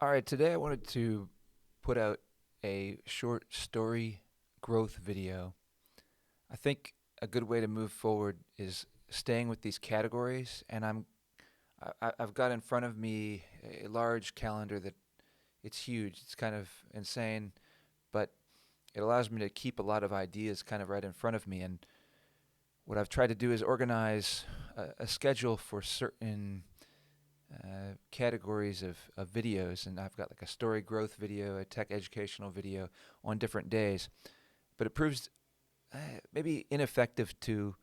All right, today I wanted to put out a short story growth video. I think a good way to move forward is staying with these categories, and I've got in front of me a large calendar that it's huge. It's kind of insane, but it allows me to keep a lot of ideas kind of right in front of me. And what I've tried to do is organize a schedule for certain categories of videos, and I've got like a story growth video, a tech educational video on different days. But it proves maybe ineffective to,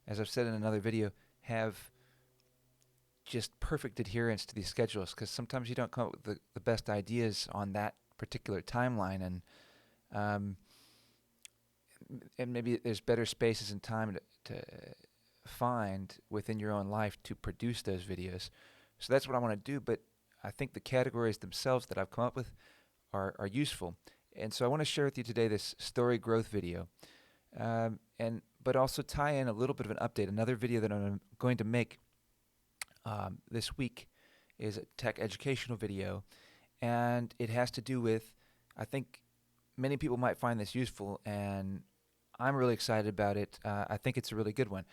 as I've said in another video, have just perfect adherence to these schedules because sometimes you don't come up with the best ideas on that particular timeline, um, and maybe there's better spaces and time to find within your own life to produce those videos. So that's what I want to do, but I think the categories themselves that I've come up with are useful. And so I want to share with you today this story growth video, and but also tie in a little bit of an update. Another video that I'm going to make this week is a tech educational video, and it has to do with, I think many people might find this useful, and I'm really excited about it. I think it's a really good one.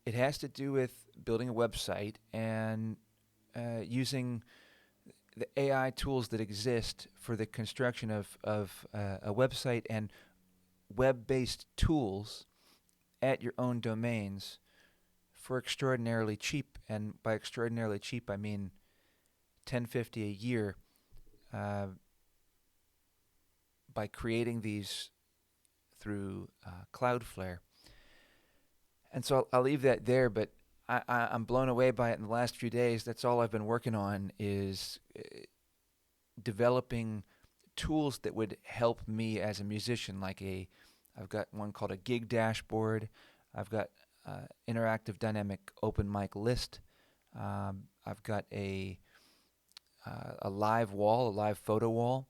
It has to do with building a website and using the AI tools that exist for the construction of a website and web-based tools at your own domains for extraordinarily cheap. And by extraordinarily cheap, I mean $10.50 a year by creating these through Cloudflare. And so I'll leave that there, but I'm blown away by it in the last few days. That's all I've been working on is developing tools that would help me as a musician. I've got one called a gig dashboard. I've got interactive dynamic open mic list. I've got a live wall, a live photo wall,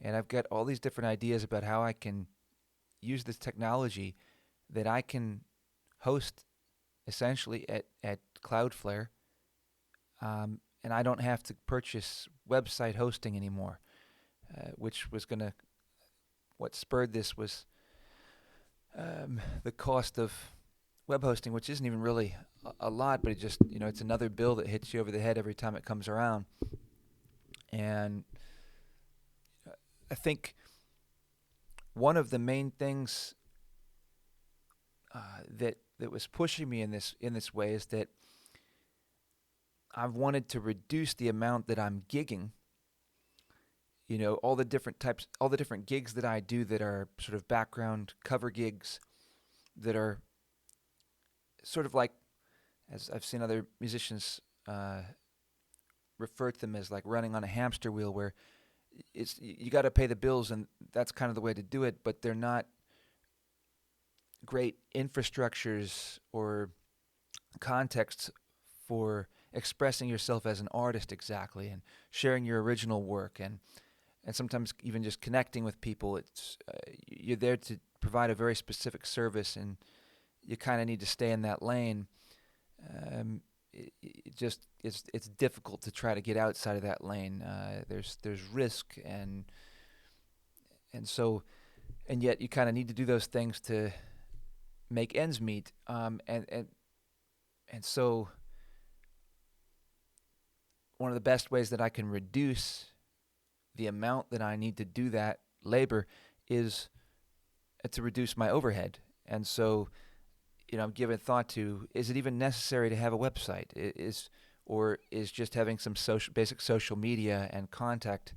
and I've got all these different ideas about how I can use this technology that I can host essentially at Cloudflare, and I don't have to purchase website hosting anymore, which was what spurred this was the cost of web hosting, which isn't even really a lot, but it's another bill that hits you over the head every time it comes around. And I think one of the main things that was pushing me in this way is that I've wanted to reduce the amount that I'm gigging. All the different gigs that I do that are sort of background cover gigs that are sort of like, as I've seen other musicians refer to them as like running on a hamster wheel, where you got to pay the bills, and that's kind of the way to do it, but they're not great infrastructures or contexts for expressing yourself as an artist exactly and sharing your original work and sometimes even just connecting with people. You're there to provide a very specific service, and you kind of need to stay in that lane. It's difficult to try to get outside of that lane. There's risk and yet you kind of need to do those things to make ends meet. And so one of the best ways that I can reduce the amount that I need to do that labor is to reduce my overhead. And so, I'm giving thought to, is it even necessary to have a website? Or is just having some basic social media and contact,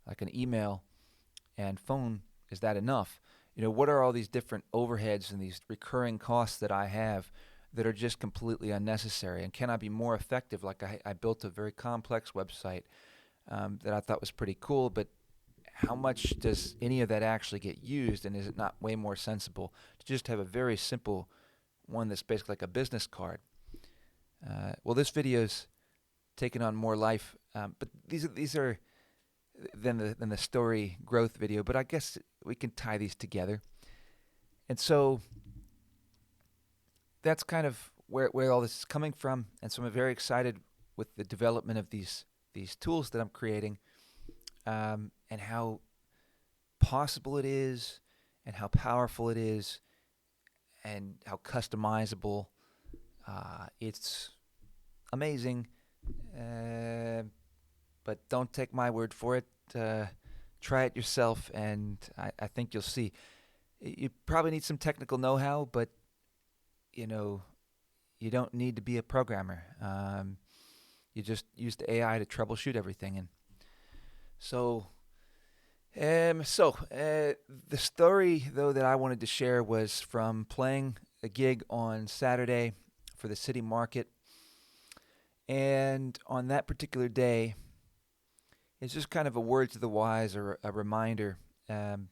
like an email and phone, is that enough? What are all these different overheads and these recurring costs that I have that are just completely unnecessary? And can I be more effective? Like I built a very complex website that I thought was pretty cool, but how much does any of that actually get used? And is it not way more sensible to just have a very simple one that's basically like a business card? Well, this video's taken on more life, but these are than the story growth video. But I guess we can tie these together, and so that's kind of where all this is coming from. And so I'm very excited with the development of these tools that I'm creating. and how possible it is, and how powerful it is, and how customizable. It's amazing, uh, but don't take my word for it. Try it yourself, and I think you'll see. You probably need some technical know-how, but you know you don't need to be a programmer. You just use the AI to troubleshoot everything, and so. The story though that I wanted to share was from playing a gig on Saturday for the city market, and on that particular day, it's just kind of a word to the wise or a reminder um,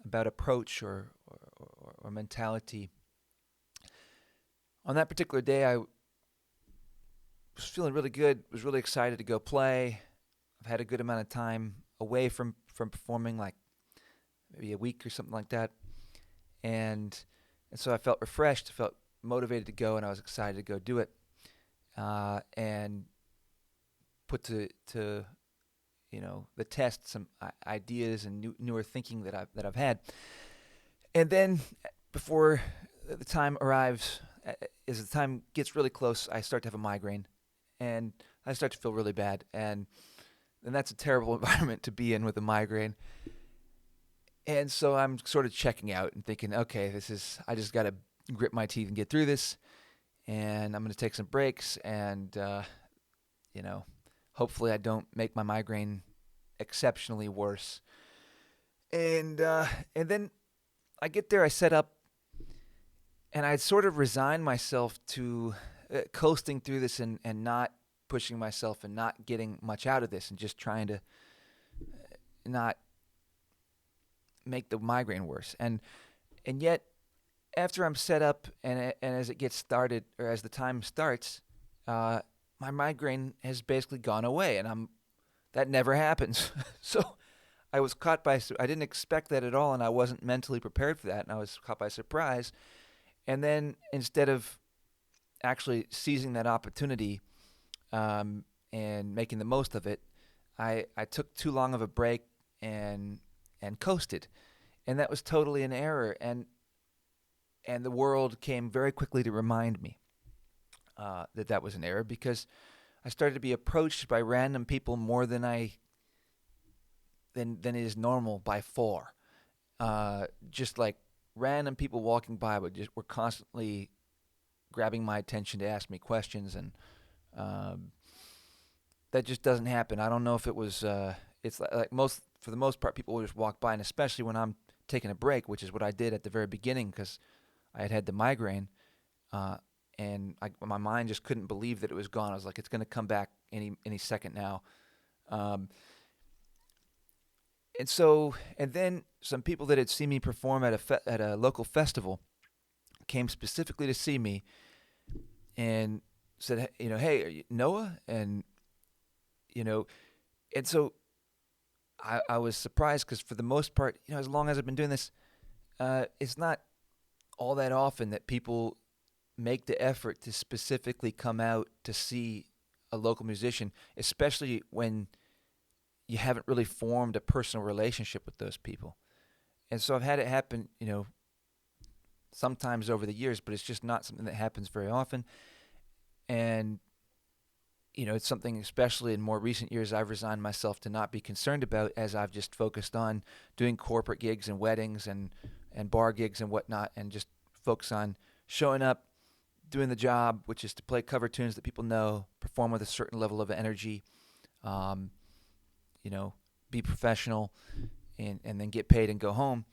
about approach or mentality. On that particular day, I was feeling really good, was really excited to go play. I've had a good amount of time away from performing, like maybe a week or something like that, and so I felt refreshed, felt motivated to go, and I was excited to go do it, and put to the test some ideas and newer thinking that I've had. And then before the time arrives, as the time gets really close, I start to have a migraine, and I start to feel really bad, and that's a terrible environment to be in with a migraine. And so I'm sort of checking out and thinking, okay, I just got to grit my teeth and get through this, and I'm going to take some breaks, and hopefully I don't make my migraine exceptionally worse. And then I get there, I set up, and I sort of resign myself to coasting through this and not pushing myself and not getting much out of this and just trying to not make the migraine worse. And yet, after I'm set up and as it gets started, or as the time starts, my migraine has basically gone away, and that never happens. So I was caught by, I didn't expect that at all, and I wasn't mentally prepared for that, and I was caught by surprise. And then instead of actually seizing that opportunity and making the most of it, I took too long of a break and coasted, and that was totally an error. And the world came very quickly to remind me that was an error, because I started to be approached by random people more than is normal by far. Just like random people walking by were constantly grabbing my attention to ask me questions, and that just doesn't happen. I don't know if it was. It's like for the most part, people will just walk by, and especially when I'm taking a break, which is what I did at the very beginning, because I had the migraine, and my mind just couldn't believe that it was gone. I was like, it's going to come back any second now. And then some people that had seen me perform at a local festival came specifically to see me and said, hey, are you Noah? And and so I was surprised, because for the most part, as long as I've been doing this, it's not all that often that people make the effort to specifically come out to see a local musician, especially when you haven't really formed a personal relationship with those people. And so I've had it happen, sometimes over the years, but it's just not something that happens very often. And it's something, especially in more recent years, I've resigned myself to not be concerned about, as I've just focused on doing corporate gigs and weddings and bar gigs and whatnot, and just focus on showing up, doing the job, which is to play cover tunes that people know, perform with a certain level of energy, be professional, and then get paid and go home.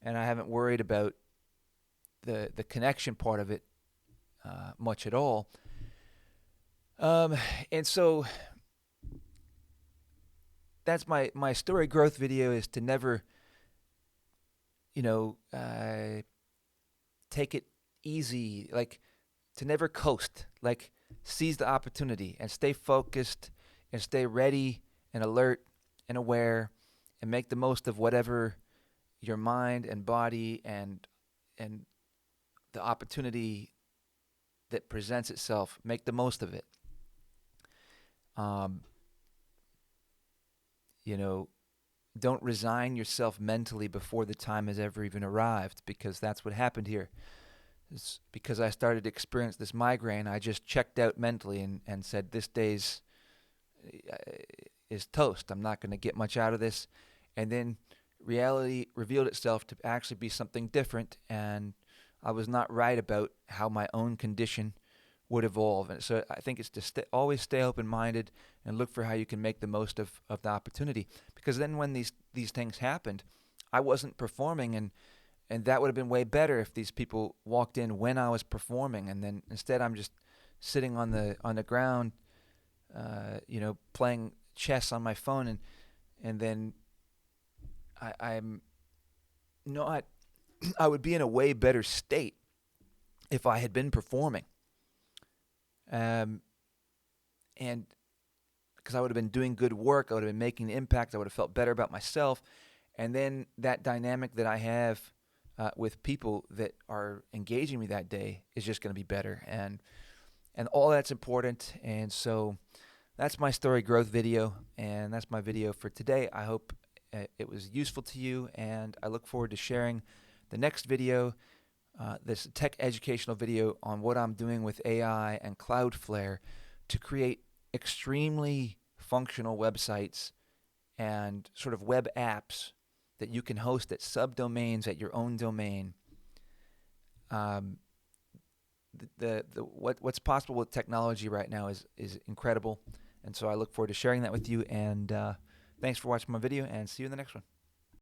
And I haven't worried about the connection part of it much at all. And so that's my story growth video, is to never, take it easy, like to never coast, like seize the opportunity and stay focused and stay ready and alert and aware and make the most of whatever your mind and body and the opportunity that presents itself. Make the most of it. you know, don't resign yourself mentally before the time has ever even arrived, because that's what happened here. It's because I started to experience this migraine, I just checked out mentally and said, this day's uh, is toast. I'm not going to get much out of this. And then reality revealed itself to actually be something different, and I was not right about how my own condition would evolve. And so I think it's to always stay open-minded and look for how you can make the most of the opportunity. Because then when these things happened, I wasn't performing, and that would have been way better if these people walked in when I was performing, and then instead I'm just sitting on the ground, playing chess on my phone, and then I'm not. I would be in a way better state if I had been performing, and because I would have been doing good work, I would have been making an impact, I would have felt better about myself, and then that dynamic that I have with people that are engaging me that day is just going to be better, and all that's important. And so that's my story growth video, and that's my video for today. I hope it was useful to you, and I look forward to sharing the next video, this tech educational video on what I'm doing with AI and Cloudflare to create extremely functional websites and sort of web apps that you can host at subdomains at your own domain. What's possible with technology right now is incredible, and so I look forward to sharing that with you. And thanks for watching my video, and see you in the next one.